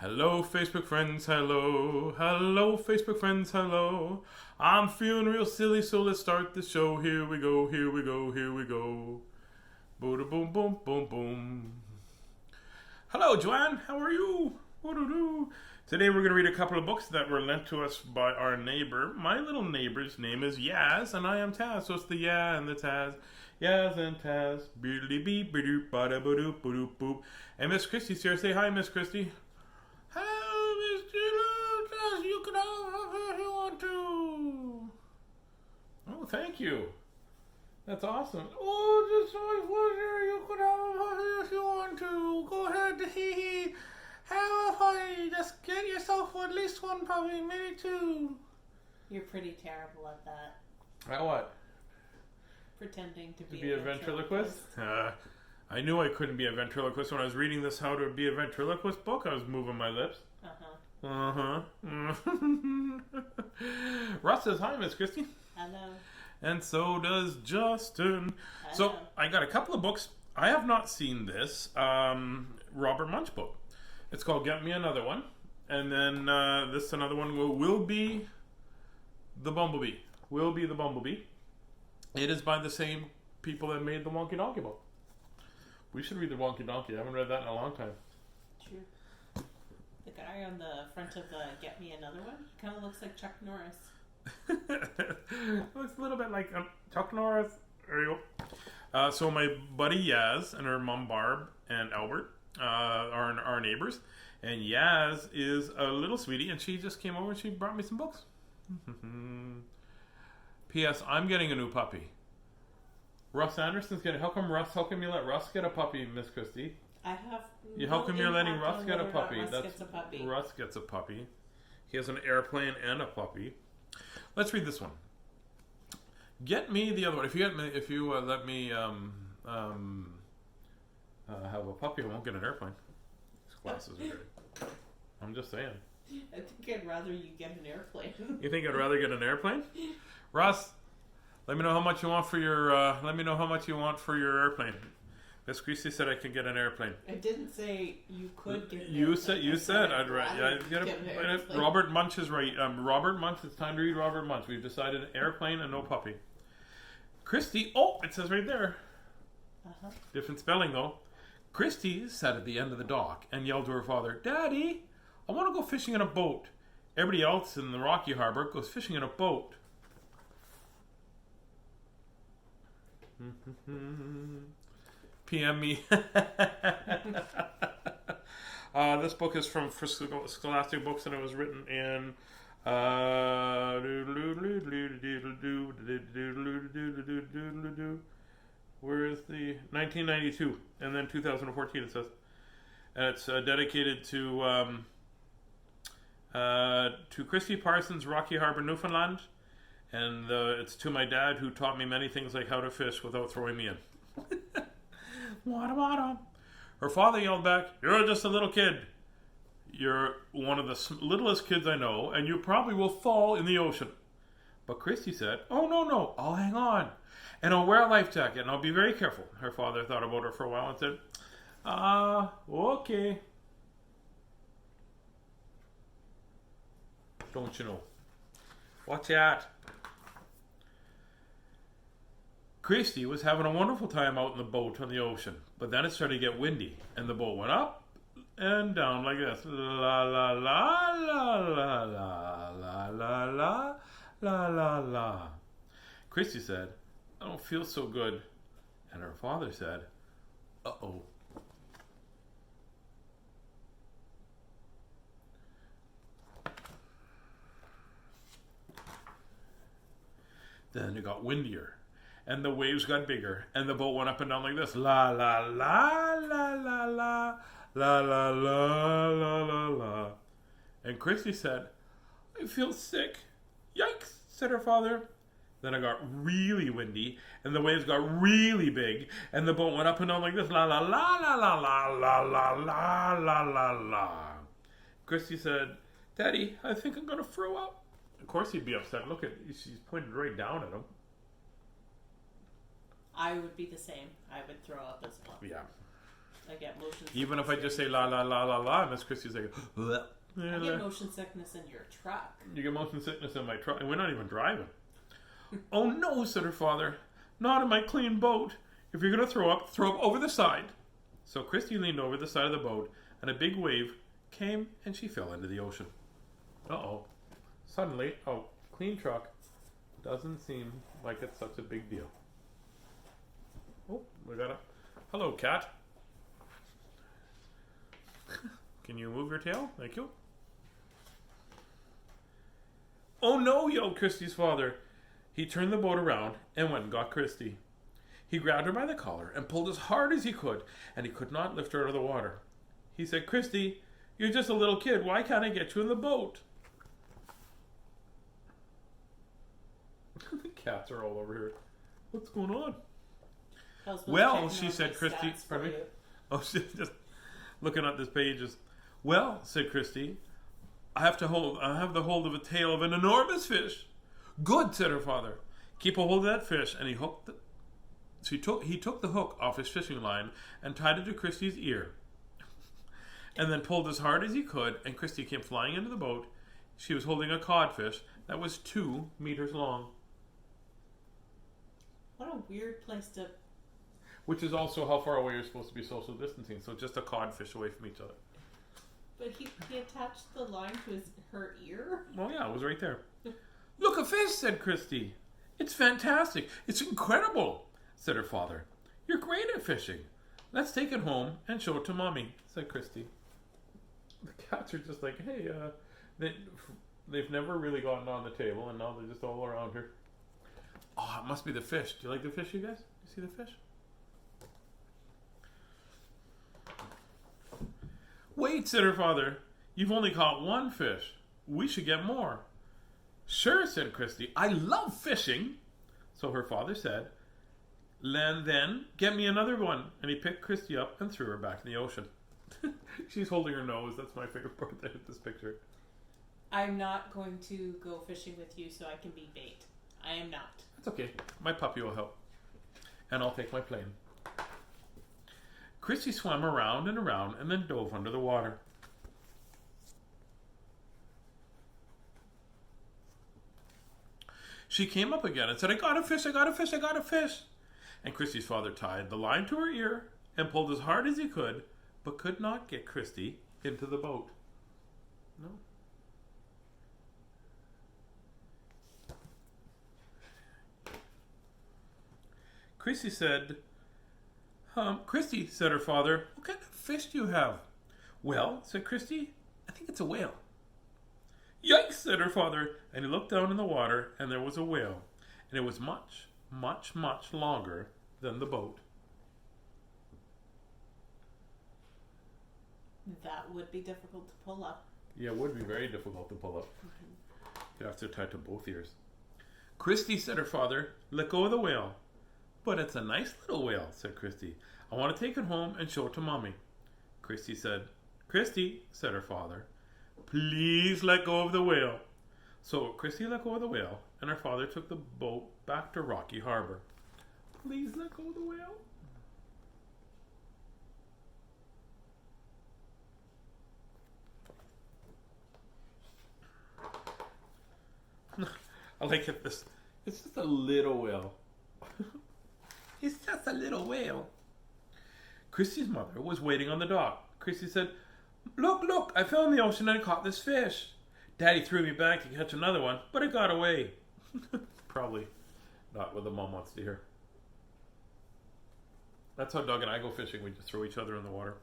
Hello, Facebook friends, hello. Hello, Facebook friends, hello. I'm feeling real silly, so let's start the show. Here we go, here we go, here we go. Boom, boom, boom, boom, boom. Hello, Joanne, how are you? What-do-do? Today we're going to read a couple of books that were lent to us by our neighbor. My little neighbor's name is Yaz, and I am Taz, so it's the Ya and the Taz. Yaz and Taz. Boop. And Miss Christie's here. Say hi, Miss Christie. Hello, Mr. Taz. You can have if you want to. Oh, thank you. That's awesome. Oh, it's my pleasure. You can have if you want to. Go ahead. Hee. Have fun. Just get yourself at least one puppy, maybe two. You're pretty terrible at that. At what? Pretending to be a ventriloquist? I knew I couldn't be a ventriloquist when I was reading this How to Be a Ventriloquist book. I was moving my lips. Russ says hi, Miss Christie. Hello. And so does Justin. Hello. So I got a couple of books. I have not seen this Robert Munch book. It's called Get Me Another One. And then this is another one, Willbee the Bumblebee. Willbee the Bumblebee. It is by the same people that made the Wonky Donkey book. We should read the Wonky Donkey. I haven't read that in a long time. True. The guy on the front of the Get Me Another One kind of looks like Chuck Norris. Looks a little bit like Chuck Norris. There you go. So my buddy Yaz and her mom Barb and Albert are our neighbors. And Yaz is a little sweetie, and she just came over and she brought me some books. P.S. I'm getting a new puppy. Russ Anderson's getting. How come you let Russ get a puppy, Miss Christie? I have. How come you're letting Russ get a puppy? Russ gets a puppy. Russ gets a puppy. He has an airplane and a puppy. Let's read this one. Get me the other one. If you let me have a puppy, I won't get an airplane. These glasses are dirty. I'm just saying. I think I'd rather you get an airplane. You think I'd rather get an airplane? Russ, let me know how much you want for your. Airplane. Miss Christie said I could get an airplane. I didn't say you could get an airplane. You said I'd get an airplane. Robert Munch is right. Robert Munch. It's time to read Robert Munch. We've decided airplane and no puppy. Christie. Oh, it says right there. Different spelling though. Christie sat at the end of the dock and yelled to her father, "Daddy, I want to go fishing in a boat." Everybody else in the Rocky Harbor goes fishing in a boat. PM me. This book is from Scholastic Books, and it was written in where is the 1992, and then 2014 it says, and it's dedicated to Christy Parsons, Rocky Harbor, Newfoundland. And it's to my dad, who taught me many things like how to fish without throwing me in. Wada. Her father yelled back, "You're just a little kid. You're one of the littlest kids I know, and you probably will fall in the ocean." But Christy said, "Oh, no, I'll hang on. And I'll wear a life jacket, and I'll be very careful." Her father thought about her for a while and said, okay. Don't you know? Watch that. Christy was having a wonderful time out in the boat on the ocean, but then it started to get windy, and the boat went up and down like this. La la la la la la la la la la la la. Christy said, "I don't feel so good," and her father said, "Uh-oh." Then it got windier, and the waves got bigger, and the boat went up and down like this. La la la la la la la la la la la la. And Christy said, "I feel sick." "Yikes," said her father. Then it got really windy, and the waves got really big, and the boat went up and down like this. La la la la la la la la la la la la. Christy said, "Daddy, I think I'm gonna throw up." Of course he'd be upset. Look at, she's pointed right down at him. I would be the same. I would throw up as well. Yeah. I get motion sickness. Even if I just say la la la la la, Miss Christie's like, bleh. I get motion sickness in your truck. You get motion sickness in my truck, and we're not even driving. Oh no, said her father, not in my clean boat. If you're going to throw up over the side. So Christy leaned over the side of the boat, and a big wave came, and she fell into the ocean. Uh-oh. Suddenly, clean truck doesn't seem like it's such a big deal. Oh, we got a... Hello, cat. Can you move your tail? Thank you. Oh no, yelled Christy's father. He turned the boat around and went and got Christy. He grabbed her by the collar and pulled as hard as he could, and he could not lift her out of the water. He said, Christy, you're just a little kid. Why can't I get you in the boat? The cats are all over here. What's going on? Well, she said, Christy. Pardon me? Oh, she's just looking at this page. Well, said Christy, I have the hold of a tail of an enormous fish. Good, said her father. Keep a hold of that fish, and he took the hook off his fishing line and tied it to Christy's ear, and then pulled as hard as he could, and Christy came flying into the boat. She was holding a codfish that was 2 meters long. What a weird place to... Which is also how far away you're supposed to be social distancing, so just a codfish away from each other. But he attached the line to her ear? Well, yeah, it was right there. Look, a fish, said Christy. It's fantastic. It's incredible, said her father. You're great at fishing. Let's take it home and show it to Mommy, said Christy. The cats are just like, hey, they've never really gotten on the table, and now they're just all around her. Oh, it must be the fish. Do you like the fish, you guys? You see the fish? Wait, said her father. You've only caught 1 fish. We should get more. Sure, said Christy. I love fishing. So her father said, then get me another one. And he picked Christy up and threw her back in the ocean. She's holding her nose. That's my favorite part of this picture. I'm not going to go fishing with you so I can be bait. I am not. That's okay. My puppy will help. And I'll take my plane. Christy swam around and around and then dove under the water. She came up again and said, I got a fish, I got a fish, I got a fish. And Christy's father tied the line to her ear and pulled as hard as he could, but could not get Christy into the boat. No. Christy said, Christy, said her father, what kind of fish do you have? Well, said Christy, I think it's a whale. Yikes, said her father, and he looked down in the water, and there was a whale, and it was much, much, much longer than the boat. That would be difficult to pull up. Yeah, it would be very difficult to pull up. You'd have to tie to both ears. Christy, said her father, let go of the whale. But it's a nice little whale, said Christy. I want to take it home and show it to Mommy. Christy, said her father, please let go of the whale. So Christy let go of the whale, and her father took the boat back to Rocky Harbor. Please let go of the whale. I like it. It's just a little whale. It's just a little whale. Christy's mother was waiting on the dock. Christy said, Look, I fell in the ocean and I caught this fish. Daddy threw me back to catch another one, but it got away. Probably not what the mom wants to hear. That's how Doug and I go fishing. We just throw each other in the water.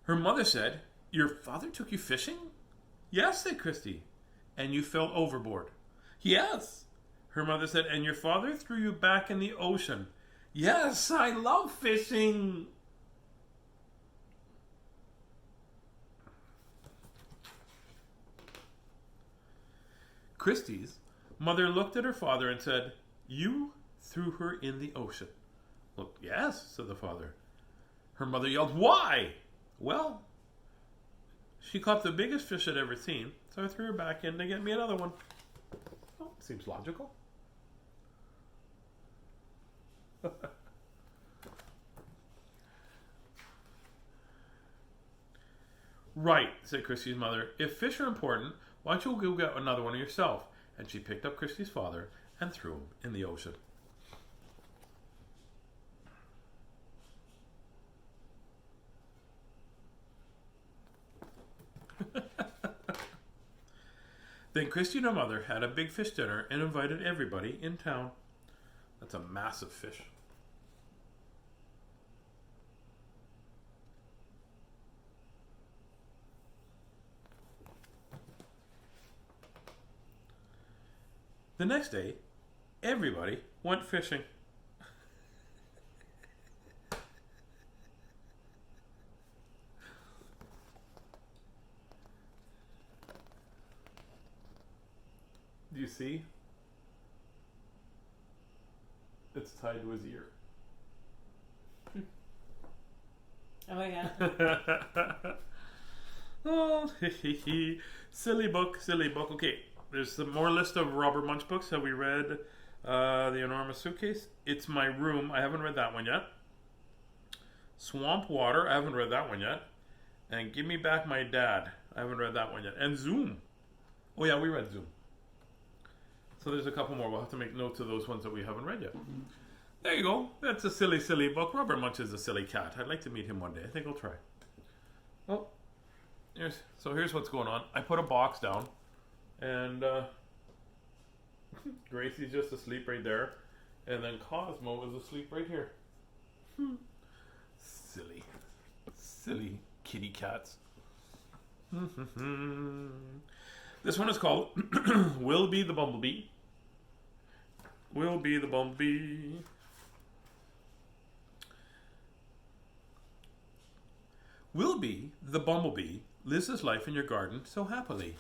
Her mother said, your father took you fishing? Yes, said Christy. And you fell overboard? Yes. Her mother said, and your father threw you back in the ocean? Yes, I love fishing. Christy's mother looked at her father and said, you threw her in the ocean? Look, yes, said the father. Her mother yelled, why? Well, she caught the biggest fish I'd ever seen, so I threw her back in to get me another one. Oh, seems logical. Right, said Christy's mother. If fish are important, why don't you go get another one yourself? And she picked up Christy's father and threw him in the ocean. Then Christy and her mother had a big fish dinner and invited everybody in town. That's a massive fish. The next day, everybody went fishing. Do you see? It's tied to his ear. Oh, yeah. Oh, silly book, silly book. Okay, there's some more list of Robert Munch books. Have we read The Enormous Suitcase? It's My Room. I haven't read that one yet. Swamp Water. I haven't read that one yet. And Give Me Back My Dad. I haven't read that one yet. And Zoom. Oh yeah, we read Zoom. So there's a couple more. We'll have to make notes of those ones that we haven't read yet. There you go. That's a silly, silly book. Robert Munch is a silly cat. I'd like to meet him one day. I think I'll try. Well, here's what's going on. I put a box down, and Gracie's just asleep right there, and then Cosmo is asleep right here. Silly, silly kitty cats. This one is called Willbee the Bumblebee. Willbee the Bumblebee. Willbee the Bumblebee lives his life in your garden so happily.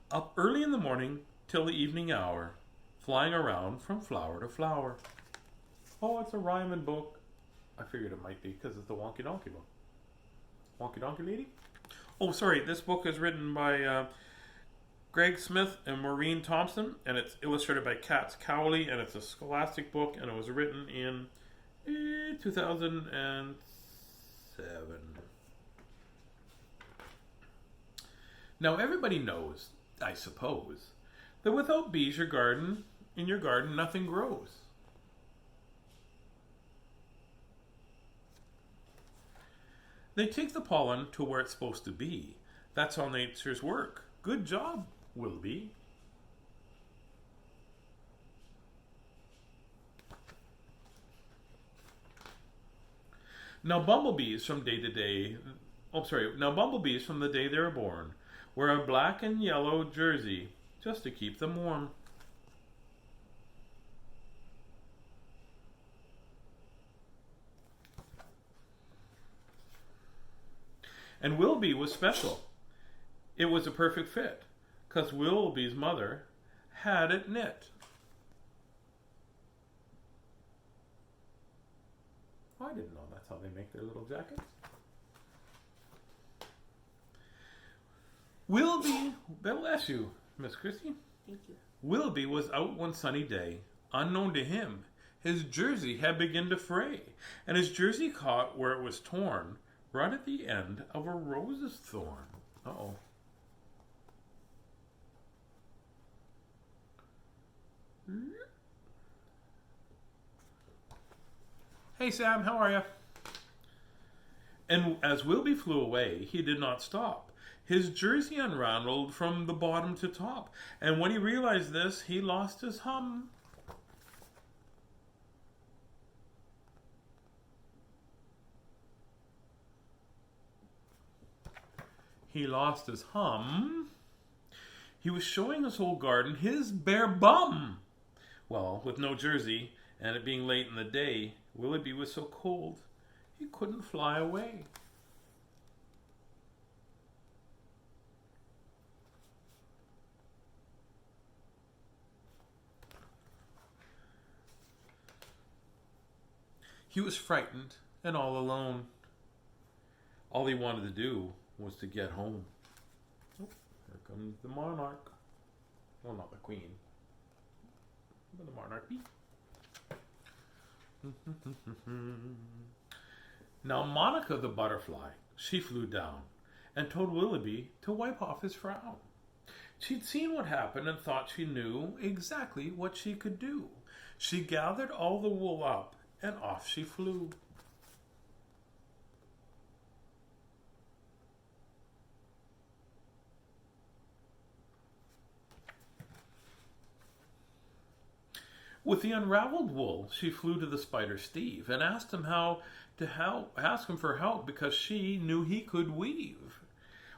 Up early in the morning till the evening hour, flying around from flower to flower. Oh, it's a rhyming book. I figured it might be because it's the Wonky Donkey book. Wonky Donkey Lady? Oh, sorry. This book is written by Greg Smith and Maureen Thomson, and it's illustrated by Katz Cowley, and it's a scholastic book, and it was written in 2007. Now, everybody knows, I suppose, that without bees, in your garden, nothing grows. They take the pollen to where it's supposed to be. That's how nature's work. Good job, Willbee. Now bumblebees from the day they were born wear a black and yellow jersey just to keep them warm. And Willbee was special. It was a perfect fit, because Willbee's mother had it knit. Oh, I didn't know that's how they make their little jackets. Willbee, bless you, Miss Christie. Thank you. Willbee was out one sunny day. Unknown to him, his jersey had begun to fray, and his jersey caught where it was torn, right at the end of a rose's thorn. Uh-oh. Hey Sam, how are you? And as Willbee flew away, he did not stop. His jersey unraveled from the bottom to top, and when he realized this, he lost his hum. He lost his hum. He was showing his whole garden his bare bum. Well, with no jersey, and it being late in the day, Willbee was so cold, he couldn't fly away. He was frightened and all alone. All he wanted to do was to get home. Oh, here comes the monarch. Well, not the queen, but the monarch bee. Now Monica the butterfly, she flew down and told Willbee to wipe off his frown. She'd seen what happened and thought she knew exactly what she could do. She gathered all the wool up and off she flew. With the unraveled wool, she flew to the spider Steve and asked him ask him for help because she knew he could weave.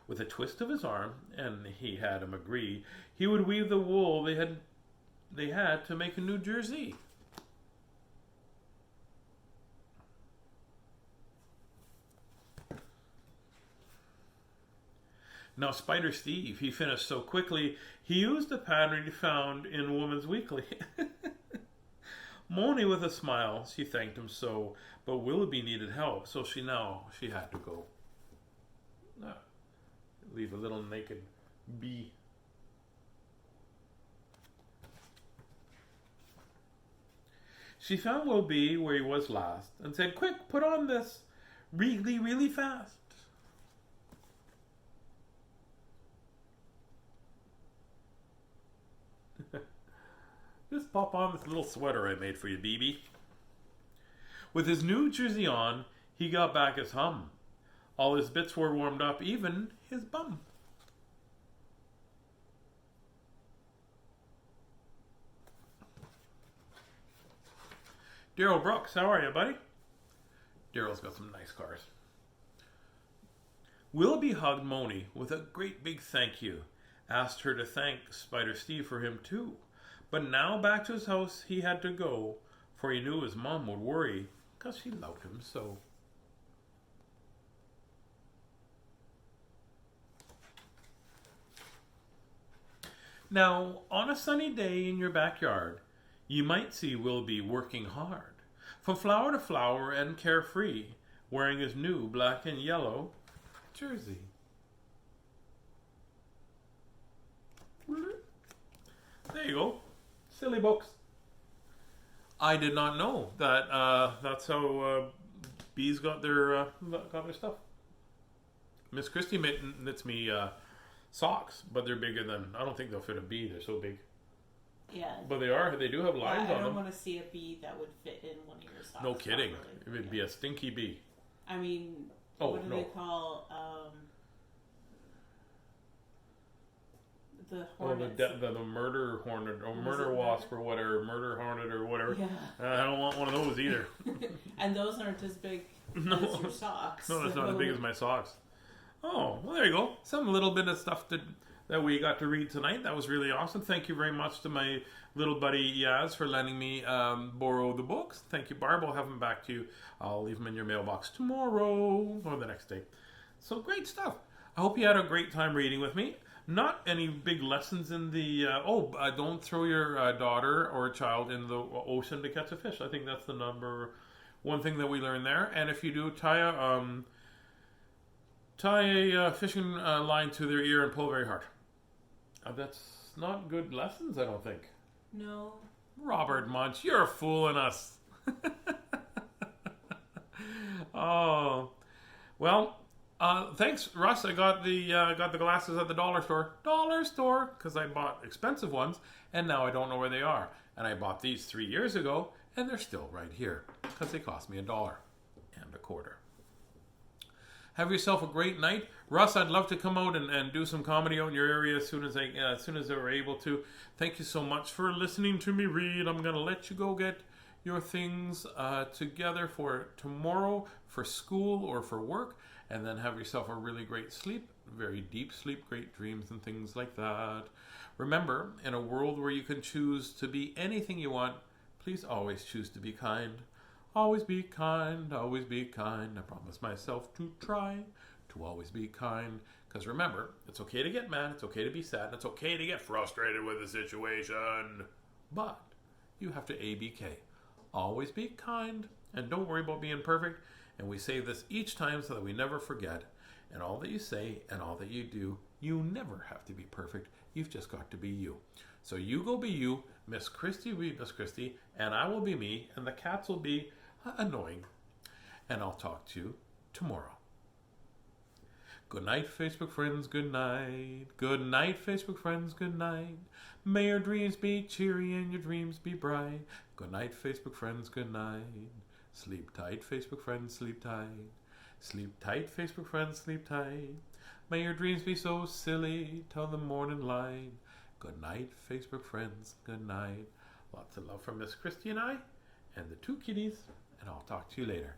With a twist of his arm, and he had him agree, he would weave the wool they had to make a new jersey. Now Spider Steve, he finished so quickly, he used the pattern he found in Woman's Weekly. Moaning with a smile, she thanked him so, but Willbee needed help, so she had to go. Leave a little naked bee. She found Willbee where he was last and said, "Quick, put on this really, really fast." Just pop on this little sweater I made for you, BB. With his new jersey on, he got back his hum. All his bits were warmed up, even his bum. Daryl Brooks, how are you, buddy? Daryl's got some nice cars. Willbee hugged Moni with a great big thank you. Asked her to thank Spider Steve for him too. But now back to his house he had to go, for he knew his mom would worry, 'cause she loved him so. Now, on a sunny day in your backyard, you might see Willbee working hard, from flower to flower and carefree, wearing his new black and yellow jersey. There you go. Silly books. I did not know that that's how bees got their stuff. Miss Christie knits me socks, but they're bigger than, I don't think they'll fit a bee. They're so big. Yeah. But they do have lines on them. I don't want to see a bee that would fit in one of your socks. No kidding. Properly. It would be a stinky bee. I mean, what do they call the hornets? The murder hornet or murder wasp or whatever, murder hornet or whatever. Yeah. I don't want one of those either. And those aren't as big as your socks. No, that's not as big as my socks. Oh, well, there you go. Some little bit of stuff that we got to read tonight. That was really awesome. Thank you very much to my little buddy Yaz for letting me borrow the books. Thank you, Barb. I'll have them back to you. I'll leave them in your mailbox tomorrow or the next day. So great stuff. I hope you had a great time reading with me. Not any big lessons in the... don't throw your daughter or child in the ocean to catch a fish. I think that's the number one thing that we learned there. And if you do, tie a fishing line to their ear and pull very hard. That's not good lessons, I don't think. No. Robert Munch, you're fooling us. Oh, well, thanks, Russ. I got the glasses at the dollar store, because I bought expensive ones, and now I don't know where they are. And I bought these 3 years ago, and they're still right here, because they cost me $1.25. Have yourself a great night. Russ, I'd love to come out and do some comedy out in your area as soon as I were able to. Thank you so much for listening to me read. I'm going to let you go get your things together for tomorrow, for school or for work, and then have yourself a really great sleep, very deep sleep, great dreams and things like that. Remember, in a world where you can choose to be anything you want, please always choose to be kind. Always be kind, always be kind. I promise myself to try to always be kind. Because remember, it's okay to get mad, it's okay to be sad, and it's okay to get frustrated with the situation. But you have to ABK. Always be kind, and don't worry about being perfect. And we say this each time so that we never forget. And all that you say and all that you do, you never have to be perfect. You've just got to be you. So you go be you, Miss Christie will be Miss Christie, and I will be me, and the cats will be annoying. And I'll talk to you tomorrow. Good night, Facebook friends, good night. Good night, Facebook friends, good night. May your dreams be cheery and your dreams be bright. Good night, Facebook friends, good night. Sleep tight, Facebook friends, sleep tight. Sleep tight, Facebook friends, sleep tight. May your dreams be so silly till the morning light. Good night, Facebook friends, good night. Lots of love from Miss Christie and I, and the two kitties, and I'll talk to you later.